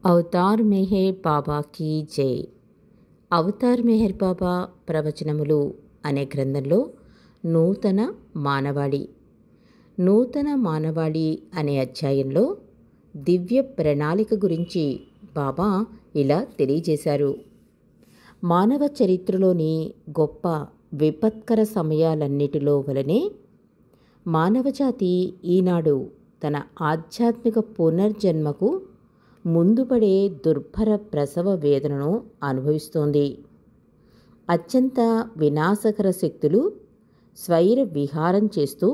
Avatar Meher బాబా key జై. Avatar Meher బాబా ప్రవచనములు అనే గ్రంథంలో నూతన మానవాళి అనే అధ్యాయంలో దివ్య ప్రణాళిక గురించి బాబా ఇలా తెలియజేశారు. మానవ చరిత్రలోని గొప్ప విపత్కర సమయాలన్నిటిలో వలనే మానవజాతి ఈనాడు తన ఆధ్యాత్మిక పునర్జన్మకు ముందుపడే దుర్భర ప్రసవ వేదనను అనుభవిస్తోంది. అత్యంత వినాశకర శక్తులు స్వైర విహారం చేస్తూ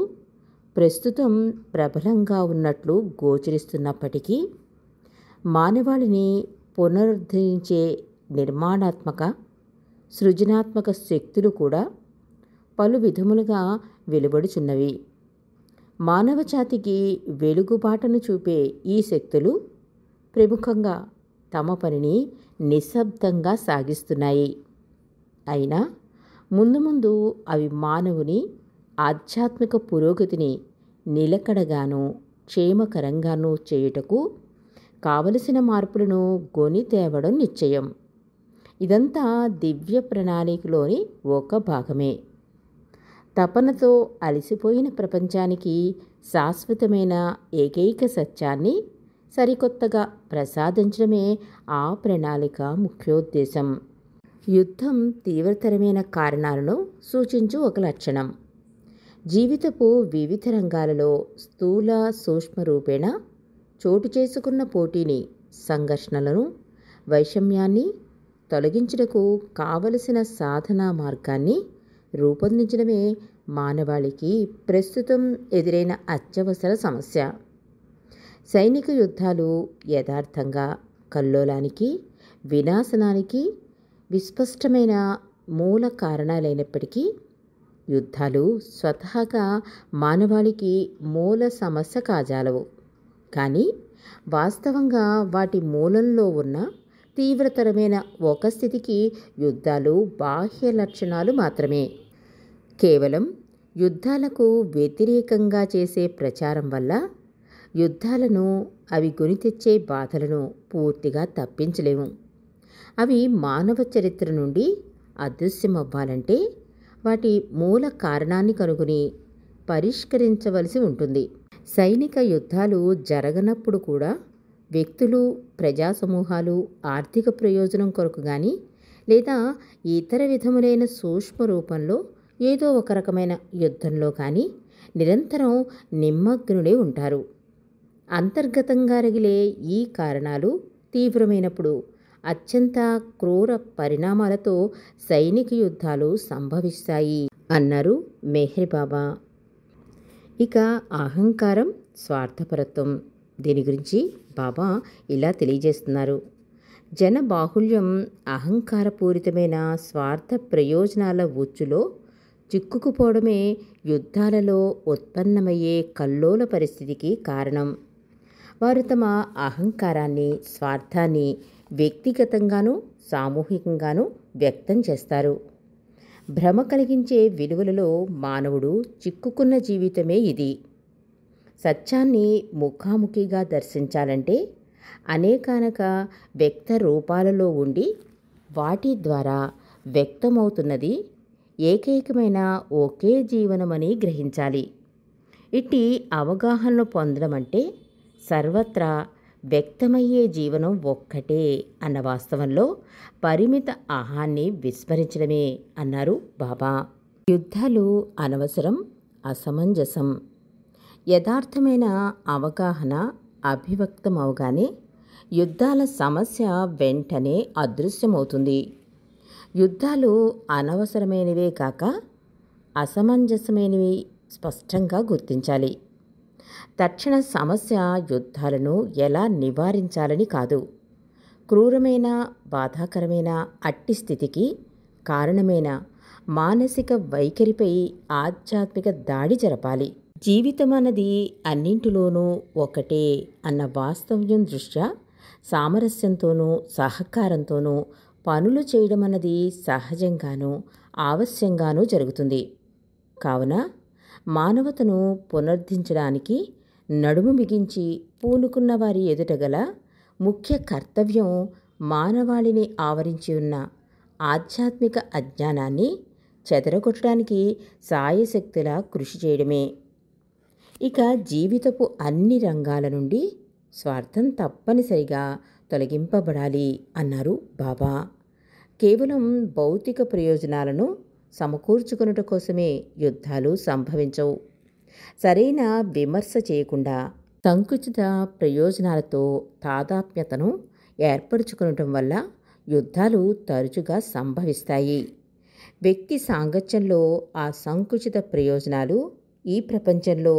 ప్రస్తుతం ప్రబలంగా ఉన్నట్లు గోచరిస్తున్నప్పటికీ మానవాళిని పునరుద్ధరించే నిర్మాణాత్మక సృజనాత్మక శక్తులు కూడా పలు విధములుగా వెలువడుచున్నవి. మానవజాతికి వెలుగుబాటను చూపే ఈ శక్తులు ప్రముఖంగా తమ పనిని నిశ్శబ్దంగా సాగిస్తున్నాయి. అయినా ముందు అవి మానవుని ఆధ్యాత్మిక పురోగతిని నిలకడగాను క్షేమకరంగాను చేయుటకు కావలసిన మార్పులను కొని తేవడం నిశ్చయం. ఇదంతా దివ్య ప్రణాళికలోని ఒక భాగమే. తపనతో అలసిపోయిన ప్రపంచానికి శాశ్వతమైన ఏకైక సత్యాన్ని సరికొత్తగా ప్రసాదించడమే ఆ ప్రణాళిక ముఖ్యోద్దేశం. యుద్ధం తీవ్రతరమైన కారణాలను సూచించు ఒక లక్షణం. జీవితపు వివిధ రంగాలలో స్థూల సూక్ష్మ రూపేణ చోటు చేసుకున్న పోటీని, సంఘర్షణలను, వైషమ్యాన్ని తొలగించుటకు కావలసిన సాధనా మార్గాన్ని రూపొందించడమే మానవాళికి ప్రస్తుతం ఎదురైన అత్యవసర సమస్య. సైనిక యుద్ధాలు యథార్థంగా కల్లోలానికి, వినాశనానికి విస్పష్టమైన మూల కారణాలైనప్పటికీ యుద్ధాలు స్వతహాగా మానవాళికి మూల సమస్య కాజాలవు. కానీ వాస్తవంగా వాటి మూలంలో ఉన్న తీవ్రతరమైన ఒక స్థితికి యుద్ధాలు బాహ్య లక్షణాలు మాత్రమే. కేవలం యుద్ధాలకు వ్యతిరేకంగా చేసే ప్రచారం వల్ల యుద్ధాలను, అవి కొని తెచ్చే బాధలను పూర్తిగా తప్పించలేము. అవి మానవ చరిత్ర నుండి అదృశ్యమవ్వాలంటే వాటి మూల కారణాన్ని కనుగొని పరిష్కరించవలసి ఉంటుంది. సైనిక యుద్ధాలు జరగనప్పుడు కూడా వ్యక్తులు, ప్రజా సమూహాలు ఆర్థిక ప్రయోజనం కొరకు కానీ లేదా ఇతర విధములైన సూక్ష్మ రూపంలో ఏదో ఒక రకమైన యుద్ధంలో కానీ నిరంతరం నిమగ్నులై ఉంటారు. అంతర్గతంగా రగిలే ఈ కారణాలు తీవ్రమైనప్పుడు అత్యంత క్రూర పరిణామాలతో సైనిక యుద్ధాలు సంభవిస్తాయి అన్నారు మెహర్ బాబా. ఇక అహంకారం, స్వార్థపరత్వం, దీని గురించి బాబా ఇలా తెలియజేస్తున్నారు. జన బాహుళ్యం అహంకారపూరితమైన స్వార్థ ప్రయోజనాల ఉచ్చులో చిక్కుకుపోవడమే యుద్ధాలలో ఉత్పన్నమయ్యే కల్లోల పరిస్థితికి కారణం. వారు తమ అహంకారాన్ని, స్వార్థాన్ని వ్యక్తిగతంగానూ సామూహికంగానూ వ్యక్తం చేస్తారు. భ్రమ కలిగించే విలువలలో మానవుడు చిక్కుకున్న జీవితమే ఇది. సత్యాన్ని ముఖాముఖిగా దర్శించాలంటే అనేకానక వ్యక్త రూపాలలో ఉండి వాటి ద్వారా వ్యక్తమవుతున్నది ఏకైకమైన ఒకే జీవనమని గ్రహించాలి. ఇట్టి అవగాహనను పొందడం అంటే సర్వత్రా వ్యక్తమయ్యే జీవనం ఒక్కటే అన్న వాస్తవంలో పరిమిత అహాన్ని విస్మరించడమే అన్నారు బాబా. యుద్ధాలు అనవసరం, అసమంజసం. యథార్థమైన అవగాహన అభివ్యక్తమవగానే యుద్ధాల సమస్య వెంటనే అదృశ్యమవుతుంది. యుద్ధాలు అనవసరమైనవే కాక అసమంజసమైనవి స్పష్టంగా గుర్తించాలి. తక్షణ సమస్య యుద్ధాలను ఎలా నివారించాలని కాదు, క్రూరమైన, బాధాకరమైన అట్టి స్థితికి కారణమైన మానసిక వైఖరిపై ఆధ్యాత్మిక దాడి జరపాలి. జీవితం అన్నది అన్నింటిలోనూ ఒకటే అన్న వాస్తవ్యం దృష్ట్యా సామరస్యంతోనూ సహకారంతోనూ పనులు చేయడం అన్నది సహజంగానూ ఆవశ్యంగానూ జరుగుతుంది. కావున మానవతను పునరుద్ధరించడానికి నడుము బిగించి పూనుకున్న వారి ఎదుటగల ముఖ్య కర్తవ్యం మానవాళిని ఆవరించి ఉన్న ఆధ్యాత్మిక అజ్ఞానాన్ని చెదరగొట్టడానికి సాయశక్తులా కృషి చేయడమే. ఇక జీవితపు అన్ని రంగాల నుండి స్వార్థం తప్పనిసరిగా తొలగింపబడాలి అన్నారు బాబా. కేవలం భౌతిక ప్రయోజనాలను సమకూర్చుకొనుట కోసమే యుద్ధాలు సంభవించవు. సరైన విమర్శ చేయకుండా సంకుచిత ప్రయోజనాలతో తాదాత్మ్యతను ఏర్పరచుకొనటం వల్ల యుద్ధాలు తరచుగా సంభవిస్తాయి. వ్యక్తి సాంగత్యంలో ఆ సంకుచిత ప్రయోజనాలు ఈ ప్రపంచంలో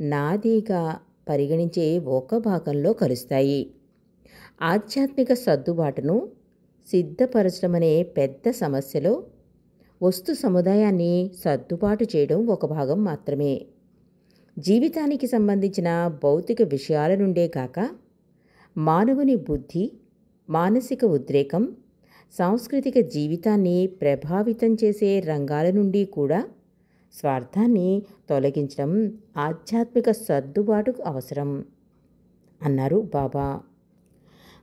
నాదిగా పరిగణించే ఒక భాగంలో కలుస్తాయి. ఆధ్యాత్మిక సర్దుబాటును సిద్ధపరచడమనే పెద్ద సమస్యలో వస్తు సముదాయాన్ని సర్దుబాటు చేయడం ఒక భాగం మాత్రమే. జీవితానికి సంబంధించిన భౌతిక విషయాల నుండే కాక మానవుని బుద్ధి, మానసిక ఉద్రేకం, సాంస్కృతిక జీవితాన్ని ప్రభావితం చేసే రంగాల నుండి కూడా స్వార్థాన్ని తొలగించడం ఆధ్యాత్మిక సర్దుబాటుకు అవసరం అన్నారు బాబా.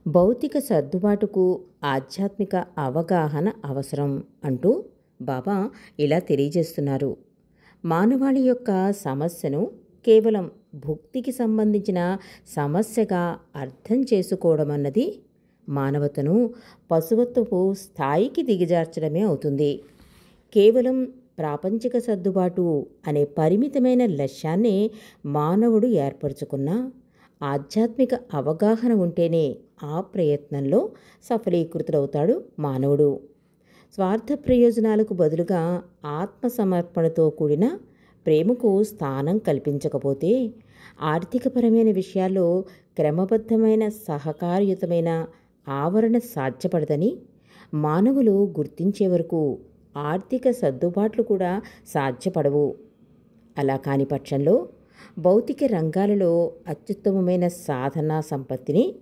భౌతిక సర్దుబాటుకు ఆధ్యాత్మిక అవగాహన అవసరం అంటూ బాబా ఇలా తెలియజేస్తున్నారు. మానవాళి యొక్క సమస్యను కేవలం భుక్తికి సంబంధించిన సమస్యగా అర్థం చేసుకోవడం అన్నది మానవతను పశువత్వపు స్థాయికి దిగజార్చడమే అవుతుంది. కేవలం ప్రాపంచిక సర్దుబాటు అనే పరిమితమైన లక్ష్యాన్ని మానవుడు ఏర్పరచుకున్న ఆధ్యాత్మిక అవగాహన ఉంటేనే ఆ ప్రయత్నంలో సఫలీకృతుడవుతాడు మానవుడు. స్వార్థ ప్రయోజనాలకు బదులుగా ఆత్మసమర్పణతో కూడిన ప్రేమకు స్థానం కల్పించకపోతే ఆర్థికపరమైన విషయాల్లో క్రమబద్ధమైన సహకారయుతమైన ఆవరణ సాధ్యపడదని మానవులు గుర్తించే వరకు ఆర్థిక సర్దుబాట్లు కూడా సాధ్యపడవు. అలా కాని పక్షంలో భౌతిక రంగాలలో అత్యుత్తమమైన సాధనా సంపత్తిని,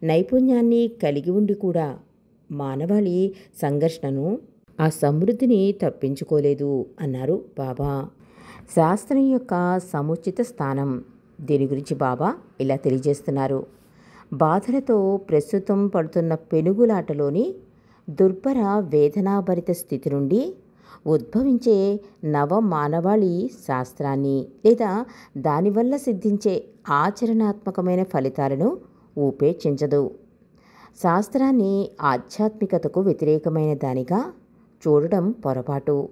నైపుణ్యాన్ని కలిగి ఉండి కూడా మానవాళి సంఘర్షణను, ఆ సమృద్ధిని తప్పించుకోలేదు అన్నారు బాబా. శాస్త్రం యొక్క సముచిత స్థానం, దీని గురించి బాబా ఇలా తెలియజేస్తున్నారు. బాధలతో ప్రస్తుతం పడుతున్న పెనుగులాటలోని దుర్భర వేదనాభరిత స్థితి నుండి ఉద్భవించే నవ మానవాళి శాస్త్రాన్ని లేదా దానివల్ల సిద్ధించే ఆచరణాత్మకమైన ఫలితాలను ఉపేక్షించదు. శాస్త్రాన్ని ఆధ్యాత్మికతకు వ్యతిరేకమైన దానిగా చూడడం పొరపాటు.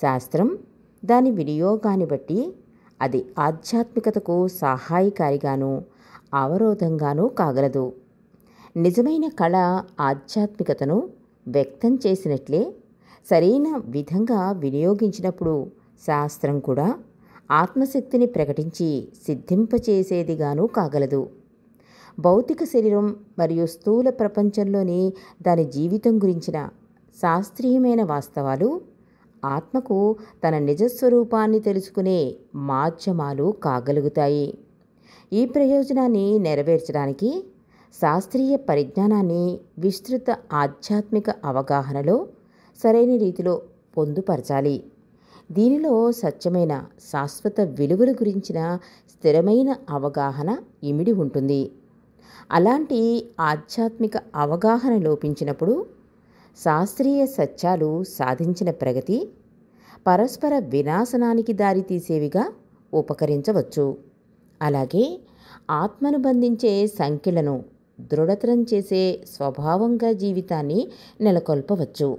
శాస్త్రం దాని వినియోగాన్ని బట్టి అది ఆధ్యాత్మికతకు సహాయకారిగాను అవరోధంగానూ కాగలదు. నిజమైన కళ ఆధ్యాత్మికతను వ్యక్తం చేసినట్లే సరైన విధంగా వినియోగించినప్పుడు శాస్త్రం కూడా ఆత్మశక్తిని ప్రకటించి సిద్ధింపచేసేదిగానూ కాగలదు. భౌతిక శరీరం మరియు స్థూల ప్రపంచంలోని దాని జీవితం గురించిన శాస్త్రీయమైన వాస్తవాలు ఆత్మకు తన నిజస్వరూపాన్ని తెలుసుకునే మాధ్యమాలు కాగలుగుతాయి. ఈ ప్రయోజనాన్ని నెరవేర్చడానికి శాస్త్రీయ పరిజ్ఞానాన్ని విస్తృత ఆధ్యాత్మిక అవగాహనలో సరైన రీతిలో పొందుపరచాలి. దీనిలో సత్యమైన శాశ్వత విలువల గురించిన స్థిరమైన అవగాహన ఇమిడి ఉంటుంది. అలాంటి ఆధ్యాత్మిక అవగాహన లోపించినప్పుడు శాస్త్రీయ సత్యాలు సాధించిన ప్రగతి పరస్పర వినాశనానికి దారితీసేవిగా ఉపకరించవచ్చు. అలాగే ఆత్మను బంధించే సంఖ్యలను దృఢతరం చేసే స్వభావంగా జీవితాన్ని నెలకొల్పవచ్చు.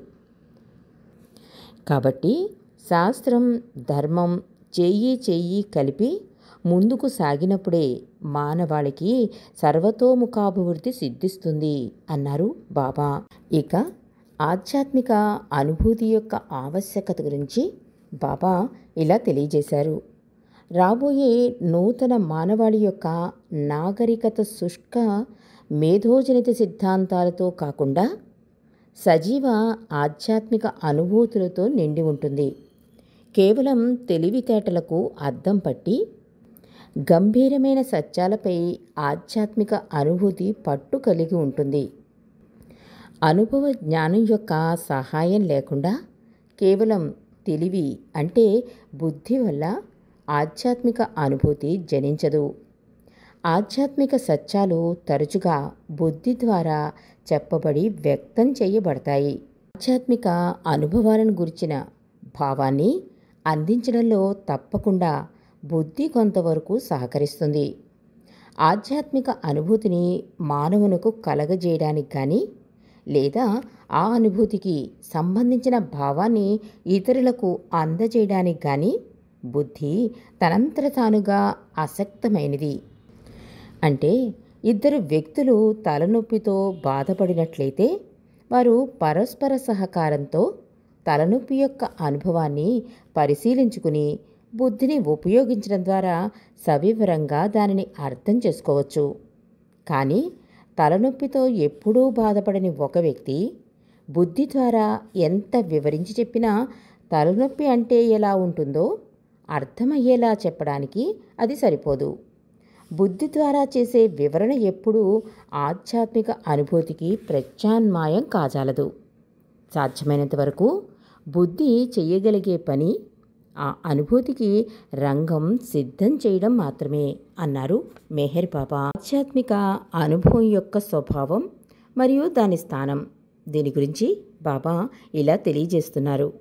కాబట్టి శాస్త్రం, ధర్మం చెయ్యి కలిపి ముందుకు సాగినప్పుడే మానవాళికి సర్వతోముఖాభివృద్ధి సిద్ధిస్తుంది అన్నారు బాబా. ఇక ఆధ్యాత్మిక అనుభూతి యొక్క ఆవశ్యకత గురించి బాబా ఇలా తెలియజేశారు. రాబోయే నూతన మానవాళి యొక్క నాగరికత శుష్క మేధోజనిత సిద్ధాంతాలతో కాకుండా సజీవ ఆధ్యాత్మిక అనుభూతులతో నిండి ఉంటుంది. కేవలం తెలివితేటలకు అద్దం పట్టి గంభీరమైన సత్యాలపై ఆధ్యాత్మిక అనుభూతి పట్టు కలిగి ఉంటుంది. అనుభవ జ్ఞానం యొక్క సహాయం లేకుండా కేవలం తెలివి అంటే బుద్ధి వల్ల ఆధ్యాత్మిక అనుభూతి జనించదు. ఆధ్యాత్మిక సత్యాలు తరచుగా బుద్ధి ద్వారా చెప్పబడి వ్యక్తం చేయబడతాయి. ఆధ్యాత్మిక అనుభవాలను గురించిన భావాన్ని అందించడంలో తప్పకుండా బుద్ధి కొంతవరకు సహకరిస్తుంది. ఆధ్యాత్మిక అనుభూతిని మానవునకు కలగజేయడానికి కానీ లేదా ఆ అనుభూతికి సంబంధించిన భావాన్ని ఇతరులకు అందజేయడానికి కానీ బుద్ధి తనంతట తానుగా అసక్తమైనది. అంటే ఇద్దరు వ్యక్తులు తలనొప్పితో బాధపడినట్లయితే వారు పరస్పర సహకారంతో తలనొప్పి యొక్క అనుభవాన్ని పరిశీలించుకుని బుద్ధిని ఉపయోగించడం ద్వారా సవివరంగా దానిని అర్థం చేసుకోవచ్చు. కానీ తలనొప్పితో ఎప్పుడూ బాధపడని ఒక వ్యక్తి బుద్ధి ద్వారా ఎంత వివరించి చెప్పినా తలనొప్పి అంటే ఎలా ఉంటుందో అర్థమయ్యేలా చెప్పడానికి అది సరిపోదు. బుద్ధి ద్వారా చేసే వివరణ ఎప్పుడూ ఆధ్యాత్మిక అనుభూతికి ప్రత్యామ్నాయం కాజాలదు. సాధ్యమైనంత వరకు బుద్ధి చేయగలిగే పని ఆ అనుభూతికి రంగం సిద్ధం చేయడం మాత్రమే అన్నారు మెహర్ బాబా. ఆధ్యాత్మిక అనుభవం యొక్క స్వభావం మరియు దాని స్థానం, దీని గురించి బాబా ఇలా తెలియజేస్తున్నారు.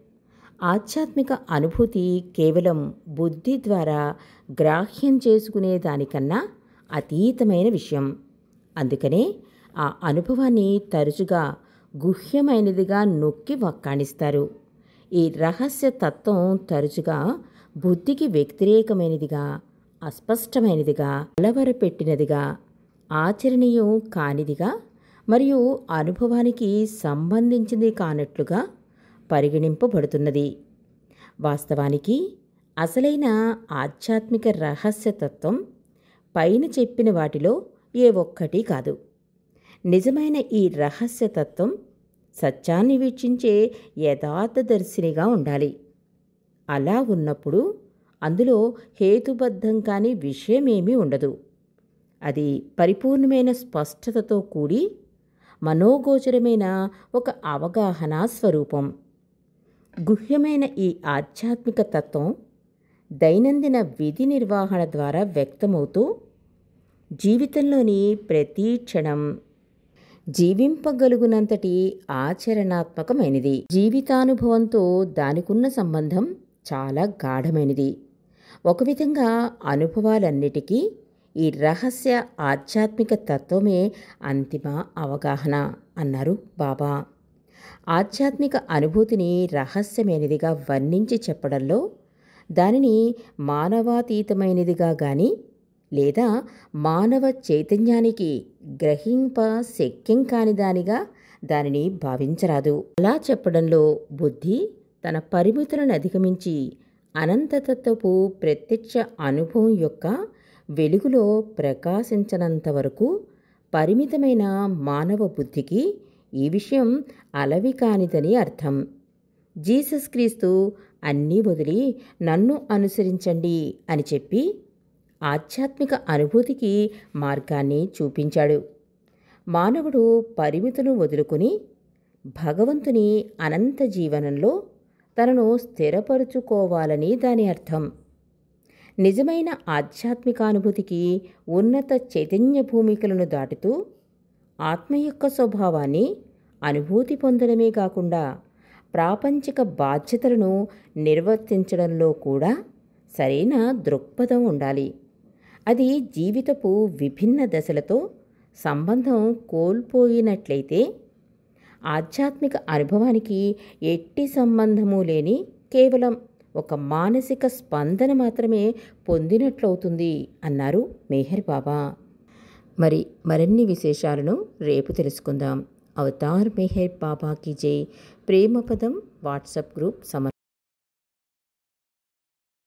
ఆధ్యాత్మిక అనుభూతి కేవలం బుద్ధి ద్వారా గ్రాహ్యం చేసుకునే దానికన్నా అతీతమైన విషయం. అందుకనే ఆ అనుభవాన్ని తరచుగా గుహ్యమైనదిగా నొక్కి వక్కాణిస్తారు. ఈ రహస్య తత్వం తరచుగా బుద్ధికి వ్యతిరేకమైనదిగా, అస్పష్టమైనదిగా, కలవరపెట్టినదిగా, ఆచరణీయం కానిదిగా మరియు అనుభవానికి సంబంధించింది కానట్లుగా పరిగణింపబడుతున్నది. వాస్తవానికి అసలైన ఆధ్యాత్మిక రహస్యతత్వం పైన చెప్పిన వాటిలో ఏ ఒక్కటి కాదు. నిజమైన ఈ రహస్యతత్వం సత్యాన్ని వీక్షించే యథార్థదర్శినిగా ఉండాలి. అలా ఉన్నప్పుడు అందులో హేతుబద్ధం కాని విషయమేమీ ఉండదు. అది పరిపూర్ణమైన స్పష్టతతో కూడి మనోగోచరమైన ఒక అవగాహన స్వరూపం. గుహ్యమైన ఈ ఆధ్యాత్మిక తత్వం దైనందిన విధి నిర్వహణ ద్వారా వ్యక్తమవుతూ జీవితంలోని ప్రతి క్షణం జీవింపగలుగునంతటి ఆచరణాత్మకమైనది. జీవితానుభవంతో దానికున్న సంబంధం చాలా గాఢమైనది. ఒక విధంగా అనుభవాలన్నిటికీ ఈ రహస్య ఆధ్యాత్మిక తత్వమే అంతిమ అవగాహన అన్నారు బాబా. ఆధ్యాత్మిక అనుభూతిని రహస్యమైనదిగా వర్ణించి చెప్పడంలో దానిని మానవాతీతమైనదిగా కానీ లేదా మానవ చైతన్యానికి గ్రహింప శక్యం కాని దానిగా దానిని భావించరాదు. అలా చెప్పడంలో బుద్ధి తన పరిమితులను అధిగమించి అనంతతత్వపు ప్రత్యక్ష అనుభవం యొక్క వెలుగులో ప్రకాశించనంత వరకు పరిమితమైన మానవ బుద్ధికి ఈ విషయం అలవి కానిదని అర్థం. జీసస్ క్రీస్తు అన్నీ వదిలి నన్ను అనుసరించండి అని చెప్పి ఆధ్యాత్మిక అనుభూతికి మార్గాన్ని చూపించాడు. మానవుడు పరిమితులను వదులుకుని భగవంతుని అనంత జీవనంలో తనను స్థిరపరుచుకోవాలని దాని అర్థం. నిజమైన ఆధ్యాత్మికానుభూతికి ఉన్నత చైతన్య భూమికలను దాటుతూ ఆత్మ యొక్క స్వభావాన్ని అనుభూతి పొందడమే కాకుండా ప్రాపంచిక బాధ్యతలను నిర్వర్తించడంలో కూడా సరైన దృక్పథం ఉండాలి. అది జీవితపు విభిన్న దశలతో సంబంధం కోల్పోయినట్లయితే ఆధ్యాత్మిక అనుభవానికి ఎట్టి సంబంధము లేని కేవలం ఒక మానసిక స్పందన మాత్రమే పొందినట్లవుతుంది అన్నారు మెహర్ బాబా. మరిన్ని విశేషాలను రేపు తెలుసుకుందాం. అవతార్ మెహర్ బాబాకి జై. ప్రేమపదం వాట్సాప్ గ్రూప్